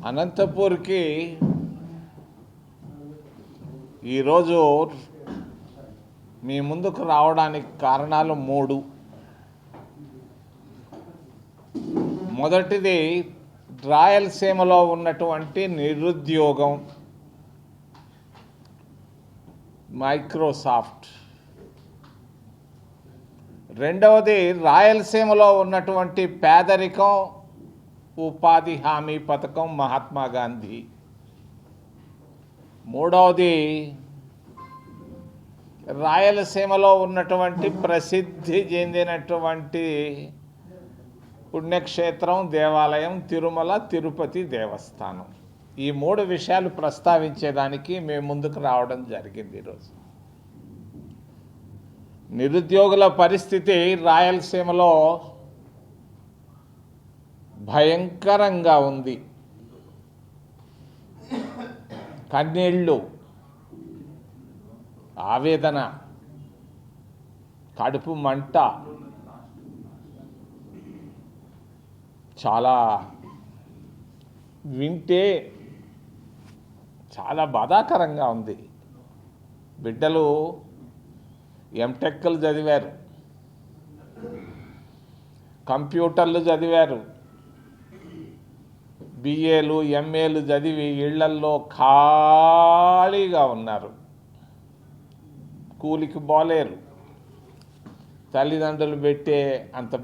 అనంతపూర్కి ఈరోజు మీ ముందుకు రావడానికి కారణాలు 3. మొదటిది రాయలసీమలో ఉన్నటువంటి నిరుద్యోగం, మైక్రోసాఫ్ట్. రెండవది రాయలసీమలో ఉన్నటువంటి పేదరికం, ఉపాధి హామీ పథకం మహాత్మా గాంధీ. మూడవది రాయలసీమలో ఉన్నటువంటి ప్రసిద్ధి చెందినటువంటి పుణ్యక్షేత్రం, దేవాలయం తిరుమల తిరుపతి దేవస్థానం. ఈ 3 విషయాలు ప్రస్తావించేదానికి మేము ముందుకు రావడం జరిగింది. ఈరోజు నిరుద్యోగుల పరిస్థితి రాయలసీమలో భయంకరంగా ఉంది. కన్నీళ్ళు, ఆవేదన, కడుపు మంట, చాలా వింటే చాలా బాధాకరంగా ఉంది. బిడ్డలు ఎంటెక్లు చదివారు, కంప్యూటర్లు చదివారు, బిఏలు ఎంఏలు చదివి ఇళ్లల్లో ఖాళీగా ఉన్నారు. కూలికి పోలేరు, తల్లిదండ్రులు పెట్టే అంత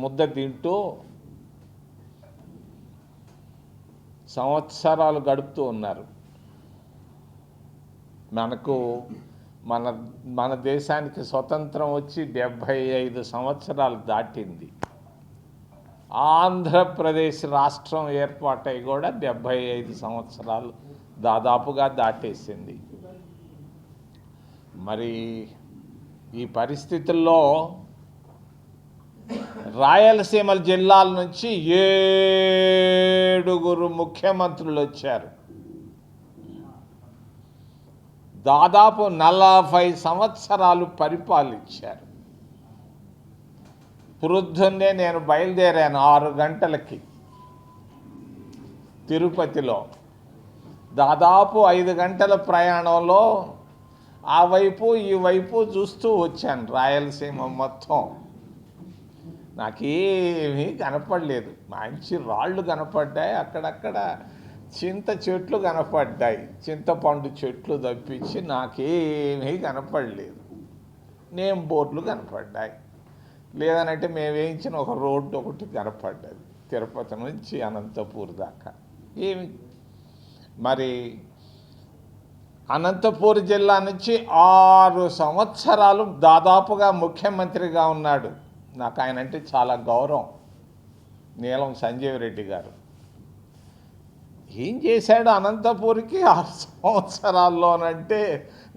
ముద్ద తింటూ సంవత్సరాలు గడుపుతూ ఉన్నారు. మన దేశానికి స్వతంత్రం వచ్చి 75 సంవత్సరాలు దాటింది. ఆంధ్రప్రదేశ్ రాష్ట్రం ఏర్పాటై కూడా 75 సంవత్సరాలు దాదాపుగా దాటేసింది. మరి ఈ పరిస్థితుల్లో రాయలసీమ జిల్లాల నుంచి 7 ముఖ్యమంత్రులు వచ్చారు. దాదాపు 40 సంవత్సరాలు పరిపాలించారు. పొద్దున్నే నేను బయలుదేరాను 6 గంటలకి తిరుపతిలో. దాదాపు 5 గంటల ప్రయాణంలో ఆ వైపు ఈ వైపు చూస్తూ వచ్చాను. రాయలసీమ మొత్తం నాకేమీ కనపడలేదు. మంచి రాళ్ళు కనపడ్డాయి, అక్కడక్కడ చింత చెట్లు కనపడ్డాయి, చింతపండు చెట్లు తప్పించి నాకేమీ కనపడలేదు. నేమ్ బోర్డులు కనపడ్డాయి, లేదనంటే మేము వేయించిన ఒక రోడ్డు ఒకటి కనపడ్డది తిరుపతి నుంచి అనంతపూర్ దాకా. ఏమి మరి అనంతపూర్ జిల్లా నుంచి 6 సంవత్సరాలు దాదాపుగా ముఖ్యమంత్రిగా ఉన్నాడు. నాకు ఆయన అంటే చాలా గౌరవం. నీలం సంజీవ్ రెడ్డి గారు ఏం చేశాడు అనంతపూర్కి 6 సంవత్సరాల్లోనంటే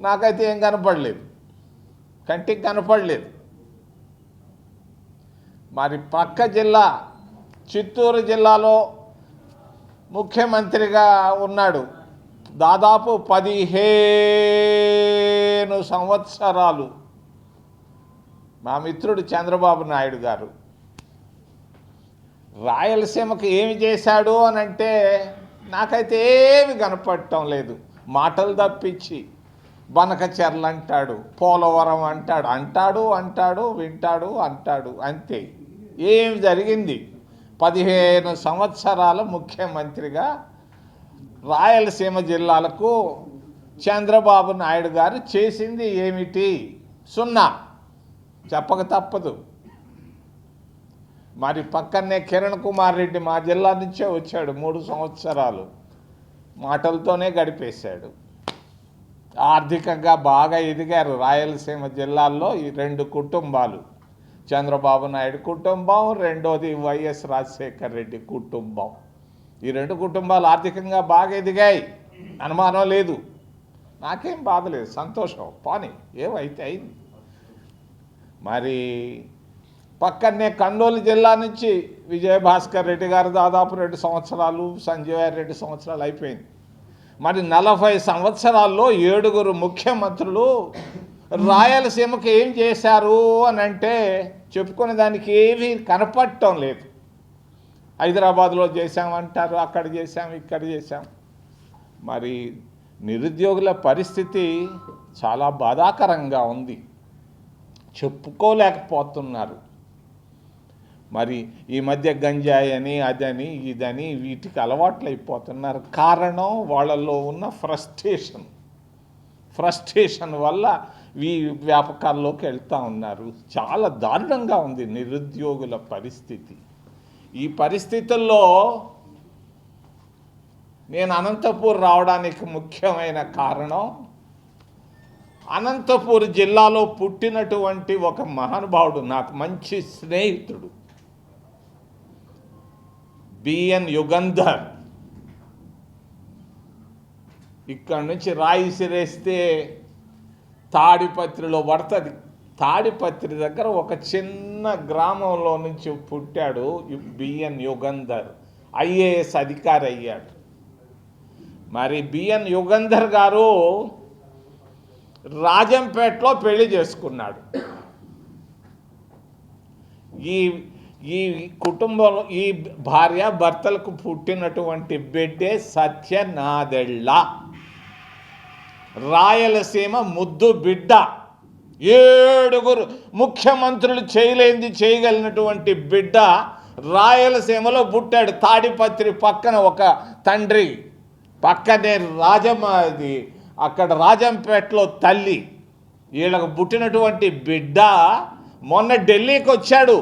నాకైతే ఏం కనపడలేదు, కంటికి కనపడలేదు. మరి పక్క జిల్లా చిత్తూరు జిల్లాలో ముఖ్యమంత్రిగా ఉన్నాడు దాదాపు 15 సంవత్సరాలు. మా మిత్రుడు చంద్రబాబు నాయుడు గారు రాయలసీమకు ఏమి చేశాడు అని అంటే నాకైతే ఏమి కనపడటం లేదు. మాటలు తప్పించి బనకచెర్లు అంటాడు, పోలవరం అంటాడు, వింటాడు, అంతే. ఏమి జరిగింది? 15 సంవత్సరాల ముఖ్యమంత్రిగా రాయలసీమ జిల్లాలకు చంద్రబాబు నాయుడు గారు చేసింది ఏమిటి? 0. చెప్పక తప్పదు. మరి పక్కనే కిరణ్ కుమార్ రెడ్డి మా జిల్లా నుంచే వచ్చాడు. 3 సంవత్సరాలు మాటలతోనే గడిపేశాడు. ఆర్థికంగా బాగా ఎదిగారు రాయలసీమ జిల్లాల్లో ఈ 2 కుటుంబాలు. చంద్రబాబు నాయుడు కుటుంబం, రెండోది వైఎస్ రాజశేఖర్ రెడ్డి కుటుంబం. ఈ 2 కుటుంబాలు ఆర్థికంగా బాగా ఎదిగాయి, అనుమానం లేదు. నాకేం బాధ లేదు, సంతోషం. పాని ఏమైతే అయింది. మరి పక్కనే కర్నూలు జిల్లా నుంచి విజయభాస్కర్ రెడ్డి గారు దాదాపు 2 సంవత్సరాలు, సంజీవ్ రెడ్డి సంవత్సరాలు అయిపోయింది. మరి 40 సంవత్సరాల్లో 7 ముఖ్యమంత్రులు రాయలసీమకి ఏం చేశారు అని అంటే చెప్పుకునే దానికి ఏమీ కనపడటం లేదు. హైదరాబాద్లో చేశామంటారు, అక్కడ చేశాం, ఇక్కడ చేశాం. మరి నిరుద్యోగుల పరిస్థితి చాలా బాధాకరంగా ఉంది, చెప్పుకోలేకపోతున్నారు. మరి ఈ మధ్య గంజాయి అని, అదని, ఇదని వీటికి అలవాట్లు అయిపోతున్నారు. కారణం వాళ్ళల్లో ఉన్న ఫ్రస్ట్రేషన్ వల్ల ఈ వ్యాపకాల్లోకి వెళ్తూ ఉన్నారు. చాలా దారుణంగా ఉంది నిరుద్యోగుల పరిస్థితి. ఈ పరిస్థితుల్లో నేను అనంతపూర్ రావడానికి ముఖ్యమైన కారణం, అనంతపూర్ జిల్లాలో పుట్టినటువంటి ఒక మహానుభావుడు, నాకు మంచి స్నేహితుడు, బిఎన్ యుగంధర్. ఇక్కడ నుంచి రాయి సిరేస్తే తాడిపత్రిలో పడుతుంది. తాడిపత్రి దగ్గర ఒక చిన్న గ్రామంలో నుంచి పుట్టాడు బిఎన్ యుగంధర్. ఐఏఎస్ అధికారి అయ్యాడు. మరి బిఎన్ యుగంధర్ గారు రాజంపేటలో పెళ్లి చేసుకున్నాడు. ఈ కుటుంబంలో ఈ భార్య భర్తలకు పుట్టినటువంటి బిడ్డే సత్యనాదెళ్ళ, రాయలసీమ ముద్దు బిడ్డ. 7 ముఖ్యమంత్రులు చేయలేంది చేయగలిగినటువంటి బిడ్డ రాయలసీమలో పుట్టాడు. తాడిపత్రి పక్కన ఒక తండ్రి, పక్కనే అక్కడ రాజంపేటలో తల్లి. వీళ్ళకు పుట్టినటువంటి బిడ్డ మొన్న ఢిల్లీకి వచ్చాడు.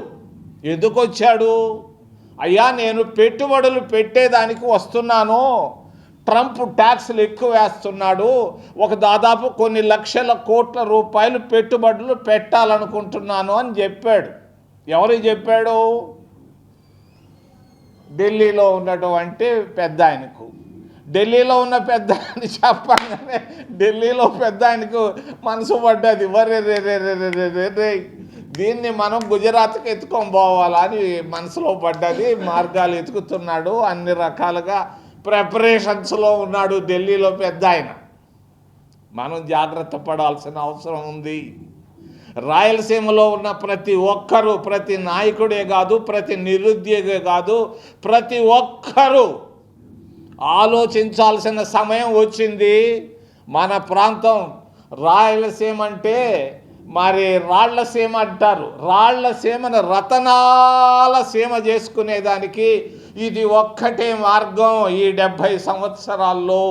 ఎందుకు వచ్చాడు? అయ్యా, నేను పెట్టుబడులు పెట్టేదానికి వస్తున్నాను, ట్రంప్ ట్యాక్స్లు ఎక్కువ వేస్తున్నాడు, ఒక దాదాపు కొన్ని లక్షల కోట్ల రూపాయలు పెట్టుబడులు పెట్టాలనుకుంటున్నాను అని చెప్పాడు. ఎవరికి చెప్పాడు? ఢిల్లీలో ఉన్నటువంటి పెద్ద ఆయనకు. ఢిల్లీలో ఉన్న పెద్ద ఆయన చెప్పగానే ఢిల్లీలో పెద్ద ఆయనకు మనసు పడ్డది, వరే రే రే రే రే రే రే, దీన్ని మనం గుజరాత్కి ఎత్తుకొని పోవాలా అని మనసులో పడ్డది. మార్గాలు ఎత్తుకుతున్నాడు, అన్ని రకాలుగా ప్రిపరేషన్స్లో ఉన్నాడు ఢిల్లీలో పెద్ద ఆయన. మనం జాగ్రత్త పడాల్సిన అవసరం ఉంది. రాయలసీమలో ఉన్న ప్రతి ఒక్కరూ, ప్రతి నాయకుడే కాదు, ప్రతి నిరుద్యోగే కాదు, ప్రతి ఒక్కరూ ఆలోచించాల్సిన సమయం వచ్చింది. మన ప్రాంతం రాయలసీమ అంటే మరి రాళ్లసీమ అంటారు. రాళ్లసీమను రతనాల సీమ చేసుకునేదానికి ఇది ఒక్కటే మార్గం. ఈ 70 సంవత్సరాల్లో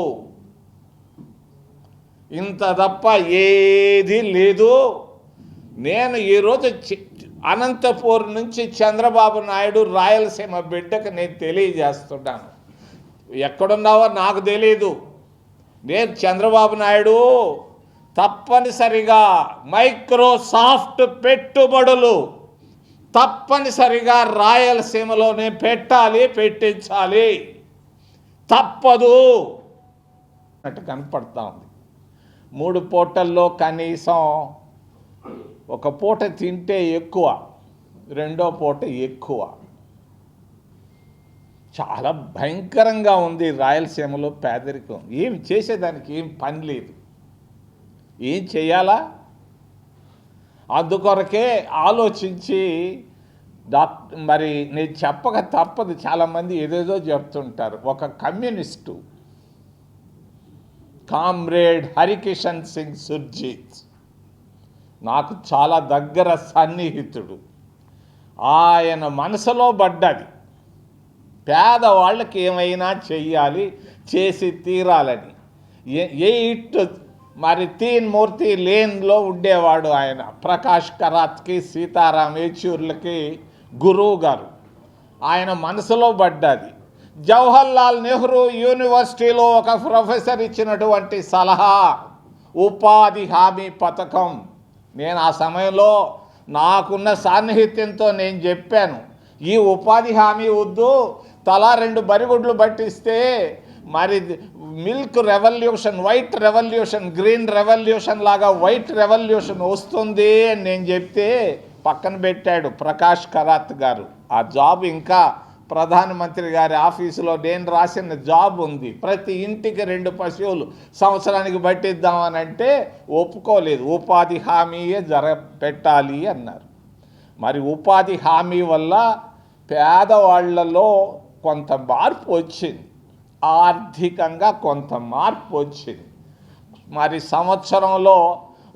ఇంత తప్ప ఏది లేదు. నేను ఈరోజు అనంతపూర్ నుంచి చంద్రబాబు నాయుడు రాయలసీమ బిడ్డకు నేను తెలియజేస్తున్నాను. ఎక్కడున్నావో నాకు తెలీదు. నేను చంద్రబాబు నాయుడు తప్పనిసరిగా మైక్రోసాఫ్ట్ పెట్టుబడులు తప్పనిసరిగా రాయలసీమలోనే పెట్టించాలి, తప్పదు అన్నట్టు కనపడతా ఉంది. 3 పూటల్లో కనీసం ఒక పూట తింటే ఎక్కువ, రెండో పూట ఎక్కువ. చాలా భయంకరంగా ఉంది రాయలసీమలో పేదరికం. ఏం చేసేదానికి ఏం పని లేదు, ఏం చేయాలా? అందుకొరకే ఆలోచించి మరి నేను చెప్పక తప్పదు. చాలామంది ఏదేదో చెప్తుంటారు. ఒక కమ్యూనిస్టు కామ్రేడ్ హరికిషన్ సింగ్ సుర్జీత్ నాకు చాలా దగ్గర సన్నిహితుడు. ఆయన మనసులో పడ్డది పేదవాళ్ళకి ఏమైనా చెయ్యాలి, చేసి తీరాలని. మరి 3 మూర్తి లేన్లో ఉండేవాడు ఆయన. ప్రకాష్ కరాత్కి, సీతారాం యేచూర్లకి గురువు గారు. ఆయన మనసులో పడ్డది. జవహర్లాల్ నెహ్రూ యూనివర్సిటీలో ఒక ప్రొఫెసర్ ఇచ్చినటువంటి సలహా ఉపాధి హామీ పథకం. నేను ఆ సమయంలో నాకున్న సాన్నిహిత్యంతో నేను చెప్పాను, ఈ ఉపాధి హామీ వద్దు, తలా 2 బరిగుడ్లు పట్టిస్తే మరి milk revolution, white revolution, green revolution లాగా వైట్ రెవల్యూషన్ వస్తుంది అని నేను చెప్తే పక్కన పెట్టాడు ప్రకాష్ కరాత్ గారు. ఆ జాబ్ ఇంకా ప్రధానమంత్రి గారి ఆఫీసులో నేను రాసిన జాబ్ ఉంది. ప్రతి ఇంటికి 2 పశువులు సంవత్సరానికి పట్టిద్దామని అంటే ఒప్పుకోలేదు. ఉపాధి హామీయే పెట్టాలి అన్నారు. మరి ఉపాధి హామీ వల్ల పేదవాళ్లలో కొంత మార్పు వచ్చింది, ఆర్థికంగా కొంత మార్పు వచ్చింది. మరి సంవత్సరంలో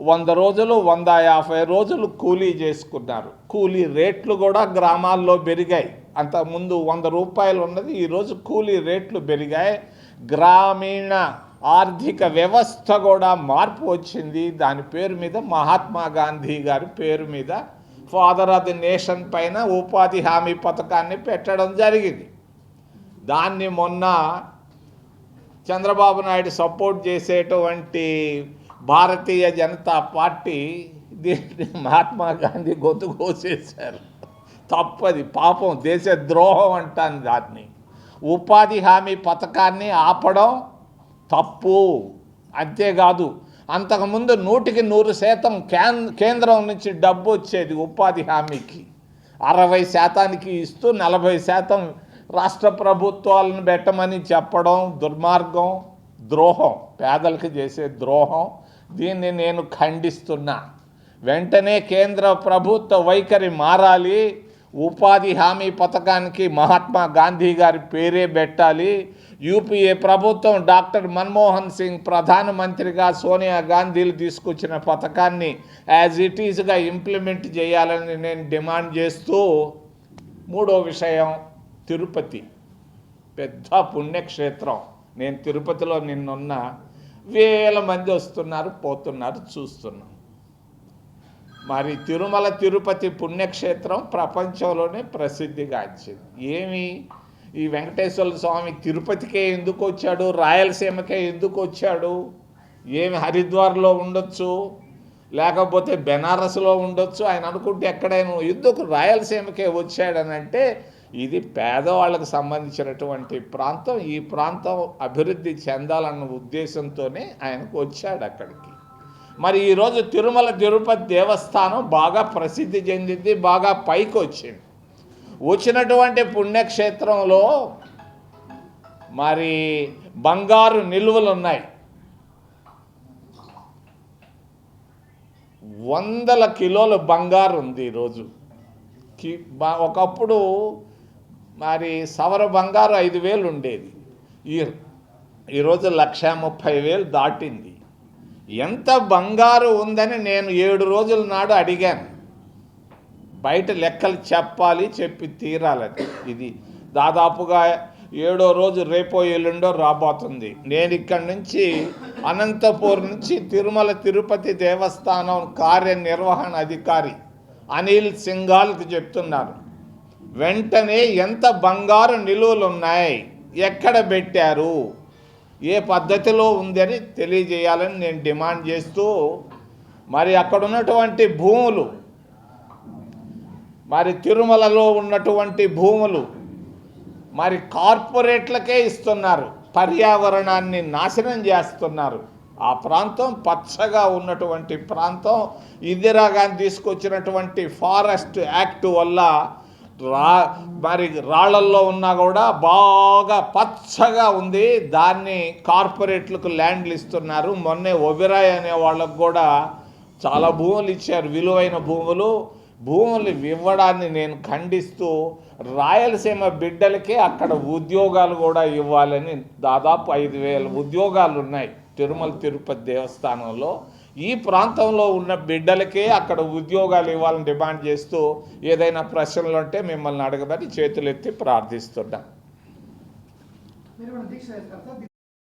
100 రోజులు 150 రోజులు కూలీ చేసుకున్నారు. కూలీ రేట్లు కూడా గ్రామాల్లో పెరిగాయి. అంతకుముందు 100 రూపాయలు ఉన్నది, ఈరోజు కూలీ రేట్లు పెరిగాయి. గ్రామీణ ఆర్థిక వ్యవస్థ కూడా మార్పు వచ్చింది. దాని పేరు మీద మహాత్మా గాంధీ గారి పేరు మీద ఫాదర్ ఆఫ్ ది నేషన్ పైన ఉపాధి హామీ పథకాన్ని పెట్టడం జరిగింది. దాన్ని మొన్న చంద్రబాబు నాయుడు సపోర్ట్ చేసేటువంటి భారతీయ జనతా పార్టీ దీన్ని మహాత్మా గాంధీ గొంతు కోసేశారు. తప్పది, పాపం, దేశ ద్రోహం అంటాను దాన్ని. ఉపాధి హామీ పథకాన్ని ఆపడం తప్పు. అంతేకాదు, అంతకుముందు 100% కేంద్రం నుంచి డబ్బు వచ్చేది ఉపాధి హామీకి. 60% ఇస్తూ 40% రాష్ట్ర ప్రభుత్వాలను పెట్టమని చెప్పడం దుర్మార్గం, ద్రోహం, పేదలకు చేసే ద్రోహం. దీన్ని నేను ఖండిస్తున్నా. వెంటనే కేంద్ర ప్రభుత్వ వైఖరి మారాలి. ఉపాధి హామీ పథకానికి మహాత్మా గాంధీ గారి పేరే పెట్టాలి. యూపీఏ ప్రభుత్వం డాక్టర్ మన్మోహన్ సింగ్ ప్రధానమంత్రిగా సోనియా గాంధీలు తీసుకొచ్చిన పథకాన్ని యాజ్ ఇట్ ఈజ్గా ఇంప్లిమెంట్ చేయాలని నేను డిమాండ్ చేస్తూ, మూడో విషయం, తిరుపతి పెద్ద పుణ్యక్షేత్రం. నేను తిరుపతిలో నిన్నున్న వేల మంది వస్తున్నారు, పోతున్నారు, చూస్తున్నాం. మరి తిరుమల తిరుపతి పుణ్యక్షేత్రం ప్రపంచంలోనే ప్రసిద్ధిగాంచింది. ఏమి ఈ వెంకటేశ్వర స్వామి తిరుపతికే ఎందుకు వచ్చాడు, రాయలసీమకే ఎందుకు వచ్చాడు? ఏమి హరిద్వార్లో ఉండొచ్చు, లేకపోతే బెనారస్లో ఉండొచ్చు. ఆయన అనుకుంటే ఎక్కడైనా ఎందుకు రాయలసీమకే వచ్చాడనంటే, ఇది పేదవాళ్ళకు సంబంధించినటువంటి ప్రాంతం. ఈ ప్రాంతం అభివృద్ధి చెందాలన్న ఉద్దేశంతోనే ఆయనకు వచ్చాడు అక్కడికి. మరి ఈరోజు తిరుమల తిరుపతి దేవస్థానం బాగా ప్రసిద్ధి చెందింది, బాగా పైకి వచ్చింది. వచ్చినటువంటి పుణ్యక్షేత్రంలో మరి బంగారు నిల్వలు ఉన్నాయి. 100 కిలోల బంగారు ఉంది ఈరోజు. ఒకప్పుడు మరి సవర బంగారు 5,000 ఉండేది, ఈరోజు 1,30,000 దాటింది. ఎంత బంగారు ఉందని నేను 7 రోజుల నాడు అడిగాను. బయట లెక్కలు చెప్పాలి, చెప్పి తీరాలని. ఇది దాదాపుగా 7వ రోజు, రేపో ఎల్లుండో రాబోతుంది. నేను ఇక్కడి నుంచి అనంతపూర్ నుంచి తిరుమల తిరుపతి దేవస్థానం కార్యనిర్వహణ అధికారి అనిల్ సింఘాల్కి చెప్తున్నారు, వెంటనే ఎంత బంగారు నిలువలు ఉన్నాయి, ఎక్కడ పెట్టారు, ఏ పద్ధతిలో ఉందని తెలియజేయాలని నేను డిమాండ్ చేస్తూ, మరి అక్కడ ఉన్నటువంటి భూములు, మరి తిరుమలలో ఉన్నటువంటి భూములు మరి కార్పొరేట్లకే ఇస్తున్నారు, పర్యావరణాన్ని నాశనం చేస్తున్నారు. ఆ ప్రాంతం పచ్చగా ఉన్నటువంటి ప్రాంతం. ఇందిరాగాంధీ తీసుకొచ్చినటువంటి ఫారెస్ట్ యాక్ట్ వల్ల మరి రాళ్లల్లో ఉన్నా కూడా బాగా పచ్చగా ఉంది. దాన్ని కార్పొరేట్లకు ల్యాండ్లు ఇస్తున్నారు. మొన్నే ఒబెరాయ్ అనే వాళ్ళకు కూడా చాలా భూములు ఇచ్చారు, విలువైన భూములు. భూములు ఇవ్వడాన్ని నేను ఖండిస్తూ, రాయలసీమ బిడ్డలకే అక్కడ ఉద్యోగాలు కూడా ఇవ్వాలని, దాదాపు 5,000 ఉద్యోగాలు ఉన్నాయి తిరుమల తిరుపతి దేవస్థానంలో. ఈ ప్రాంతంలో ఉన్న బిడ్డలకే అక్కడ ఉద్యోగాలు ఇవ్వాలని డిమాండ్ చేస్తూ, ఏదైనా ప్రశ్నలు ఉంటే మిమ్మల్ని అడగదని చేతులెత్తి ప్రార్థిస్తున్నా.